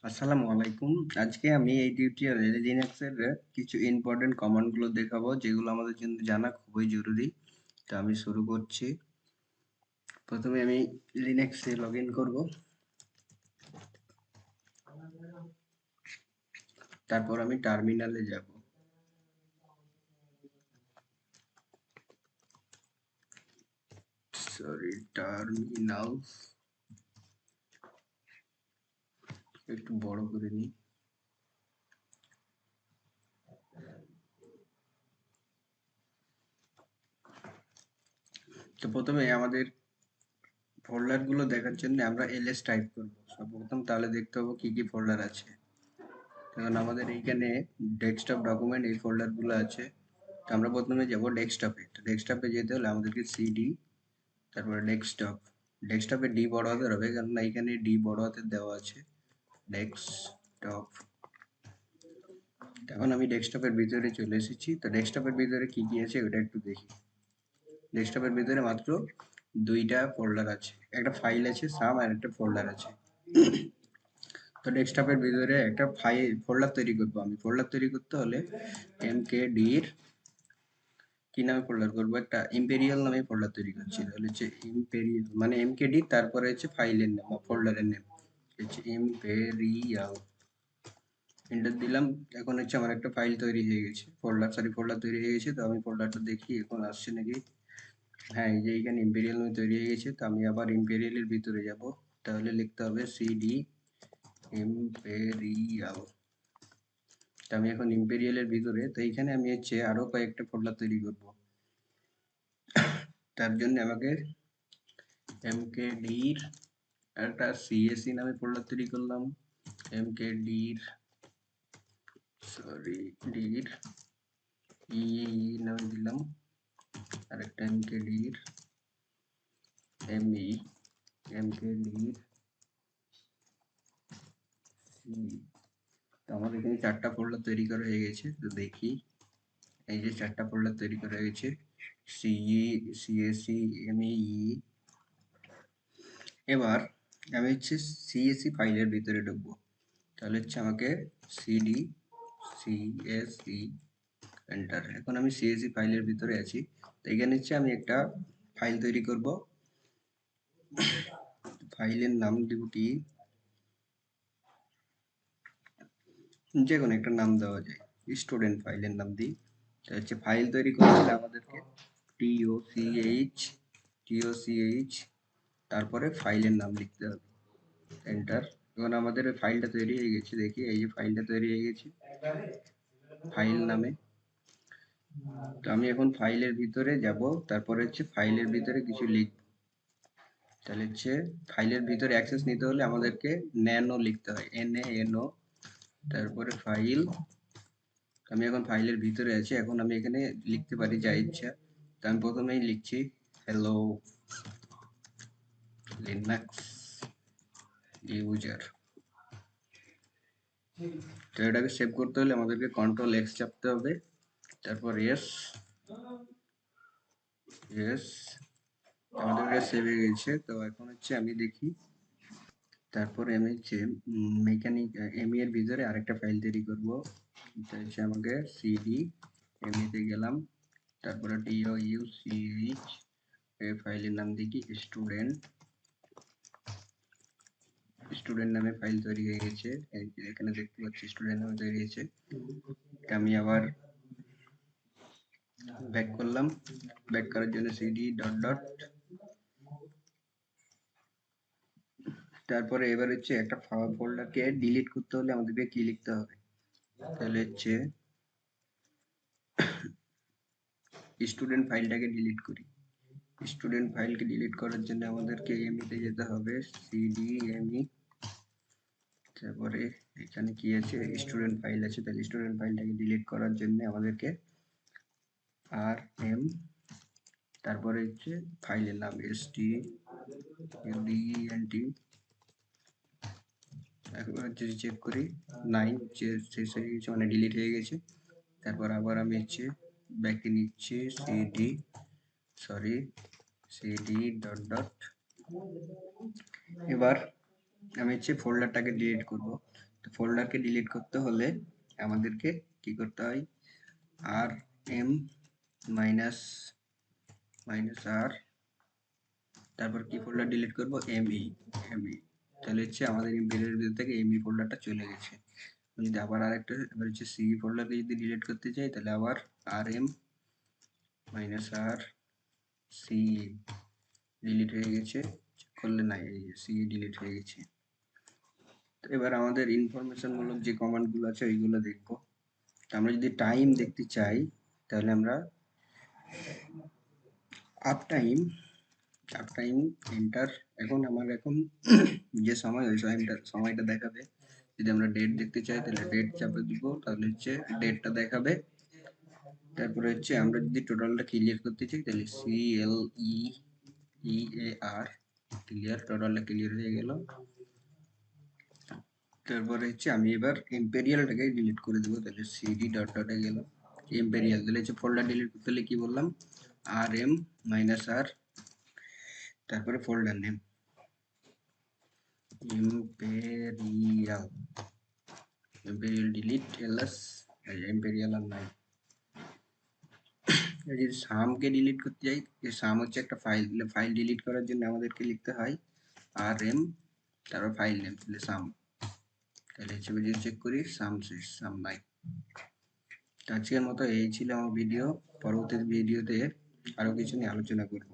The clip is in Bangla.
আসসালামু আলাইকুম। আজকে আমি এই টিউটোরিয়ালে লিনাক্সের কিছু ইম্পর্টেন্ট কমান্ড গুলো দেখাবো, যেগুলো আমাদের জন্য জানা খুবই জরুরি। তো আমি শুরু করছি। প্রথমে আমি লিনাক্সে লগ ইন করবো, তারপর আমি টার্মিনালে যাব। টার্মিনাল একটু বড় করে নিই। তো প্রথমে আমাদের ফোল্ডার গুলো দেখার জন্য আমরা ls টাইপ করব সর্বপ্রথম, তাহলে দেখতে পাবো কি কি ফোল্ডার আছে। কারণ আমাদের এইখানে ডেস্কটপ ডকুমেন্ট এই ফোল্ডার গুলো আছে। তো আমরা প্রথমে যাব ডেস্কটপে। তো ডেস্কটপে যেতে হলে আমাদেরকে সিডি, তারপরে ডেস্কটপে ডি বড় হাতের হবে, কেননা এখানে ডি বড় হাতের দেওয়া আছে। ডেস্কটপ। এখন আমি ডেস্কটপের ভিতরে চলে এসেছি। তো ডেস্কটপের ভিতরে কি কি আছে ওটা একটু দেখি। ডেস্কটপের ভিতরে মাত্র দুইটা ফোল্ডার আছে, একটা ফাইল আছে সাম, আর একটা ফোল্ডার আছে। তো ডেস্কটপের ভিতরে একটা ফাইল ফোল্ডার তৈরি করবো। আমি ফোল্ডার তৈরি করতে হলে mkdir কি নামে ফোল্ডার করবো, একটা ইম্পেরিয়াল নামে ফোল্ডার তৈরি করছি। তাহলে হচ্ছে ইম্পেরিয়াল মানে mkdir, তারপরে হচ্ছে ফাইলের নাম বা ফোল্ডারের নাম হচ্ছে ইম্পেরিয়াল। এন্টার দিলাম। এখন হচ্ছে আমার একটা ফাইল তৈরি হয়ে গেছে, ফোল্ডার তৈরি হয়ে গেছে। তো আমি ফোল্ডারটা দেখি এখন আসছে নাকি। হ্যাঁ, এই যে এখানে ইম্পেরিয়াল নামে তৈরি হয়ে গেছে। তো আমি আবার ইম্পেরিয়ালের ভিতরে যাব। তাহলে লিখতে হবে সিডি ইম্পেরিয়াল। তো আমি এখন ইম্পেরিয়ালের ভিতরে। তো এইখানে আমি হচ্ছে আরো কয়েকটা ফোল্ডার তৈরি করব। তার জন্য আমাকে mkdir একটা CSE নামে ফোল্ডার তৈরি করলাম। mkdir dir নামে দিলাম। আর একটা mkdir me mkdir c। তো আমার এখানে চারটা ফোল্ডার তৈরি করা হয়ে গেছে। তো দেখি, এই যে চারটা ফোল্ডার তৈরি করা হয়ে গেছে, CSE me। এবার আমি হচ্ছে CSE ফাইলের ভিতরে ঢুকবো। তাহলে হচ্ছে আমাকে সিডি CSE এন্টার। এখন আমি CSE ফাইলের ভিতরে আছি। তো এখানে হচ্ছে আমি একটা ফাইল তৈরি করব। ফাইলের নাম দিব কি, যে কোনো একটা নাম দেওয়া যায়, স্টুডেন্ট ফাইলের নাম দিই। তো হচ্ছে ফাইল তৈরি করতে হলে আমাদেরকে toch তারপরে ফাইলের নাম লিখতে হবে, এন্টার। এখন আমাদের ফাইলটা তৈরি হয়ে গেছে। দেখি, এই যে ফাইলটা তৈরি হয়ে গেছে ফাইল নামে। তো আমি এখন ফাইলের ভিতরে যাব, তারপরে হচ্ছে ফাইলের ভিতরে কিছু লিখব। তাহলে হচ্ছে ফাইলের ভিতরে অ্যাক্সেস নিতে হলে আমাদেরকে ন্যানো লিখতে হয়, NANO। তারপরে ফাইল। আমি এখন ফাইলের ভিতরে আছি। এখন আমি এখানে লিখতে পারি যা ইচ্ছা। তো আমি প্রথমেই লিখছি হ্যালো লিনাক্স ইউজার। তো এটাকে সেভ করতে হলে আমাদেরকে Ctrl+X চাপতে হবে, তারপর এস। আমাদের এটা সেভ হয়ে গেছে। তো এখন হচ্ছে আমি দেখি, তারপরে আমি হচ্ছে মেকানিক এমই এর ভিতরে আরেকটা ফাইল তৈরি করব। এটা হচ্ছে আমাকে সিডি এমই তে গেলাম, তারপরে DOUCH এই ফাইলের নাম দেখি স্টুডেন্ট নামে ফাইল তৈরি হয়ে গেছে। এখানে দেখতে পাচ্ছি স্টুডেন্ট নামে তৈরি হয়েছে। আমি আবার ব্যাক করলাম। ব্যাক করার জন্য সিডি ডট ডট, তারপরে এবার হচ্ছে একটা ফোল্ডারকে ডিলিট করতে হলে আমাদেরকে কি লিখতে হবে। তাহলে হচ্ছে স্টুডেন্ট ফাইলটাকে ডিলিট করি। স্টুডেন্ট ফাইলকে ডিলিট করার জন্য আমাদেরকে এমইতে যেতে হবে, সিডি এমই। তারপরে এখানে কি আছে, স্টুডেন্ট ফাইল আছে। তাহলে স্টুডেন্ট ফাইলটাকে ডিলিট করার জন্য আমাদেরকে rm, তারপরে হচ্ছে ফাইলের নাম student। একবার যদি চেক করি 9 শেষ হয়ে গেছে, মানে ডিলিট হয়ে গেছে। তারপর আবার আমি হচ্ছে ব্যাকে নিচ্ছি সিডি ডট ডট। এবার আমি হচ্ছে ফোল্ডারটাকে ডিলিট করব। তো ফোল্ডারকে ডিলিট করতে হলে আমাদেরকে কি করতে হয়, আর এম মাইনাস মাইনাস আর, তারপর কি ফোল্ডার ডিলিট করব, এমই। তাহলে হচ্ছে আমাদের এমবেডের ভিতর থেকে এমই ফোল্ডারটা চলে গেছে। যদি আবার আরেকটা এবার হচ্ছে সি ফোল্ডারকে যদি ডিলিট করতে চাই তাহলে আবার আর এম মাইনাস আর সি ডিলিট হয়ে গেছে, চেক করলে নাই, এই সি ডিলিট হয়ে গেছে। তো এবার আমাদের ইনফরমেশন মূলক যে কমান্ডগুলো আছে ওইগুলো দেখবো। তো আমরা যদি টাইম দেখতে চাই তাহলে আমরা আপ টাইম এন্টার, এখন যে সময় ওই সময়টা দেখাবে। যদি আমরা ডেট দেখতে চাই তাহলে ডেট চাপে দিব, তাহলে হচ্ছে ডেটটা দেখাবে। তারপরে হচ্ছে আমরা যদি টোটালটা ক্লিয়ার করতে চাই তাহলে CLEAR, ক্লিয়ার, টোটালটা ক্লিয়ার হয়ে গেল। তারপরে হচ্ছে আমি এবার এম্পেরিয়ালটাকে ডিলিট করে দেবো, তাহলে সিডি ডট ডটে গেল এম্পেরিয়াল। তাহলে হচ্ছে ফোল্ডার ডিলিট করতে হলে কি বললাম, আর এম মাইনাস আর, তারপরে folder name imperial, delete LS, imperial আর নাই। যদি সামকে ডিলিট করতে যাই, সাম হচ্ছে একটা ফাইল ডিলিট করার জন্য আমাদেরকে লিখতে হয় আর এম, তারপর ফাইল নেম, তাহলে সাম। তাহলে হচ্ছে যদি চেক করি সাম শেষ, সাম নাই। আজকের মতো এই ছিল আমার ভিডিও। পরবর্তী ভিডিওতে আরো কিছু নিয়ে আলোচনা করব।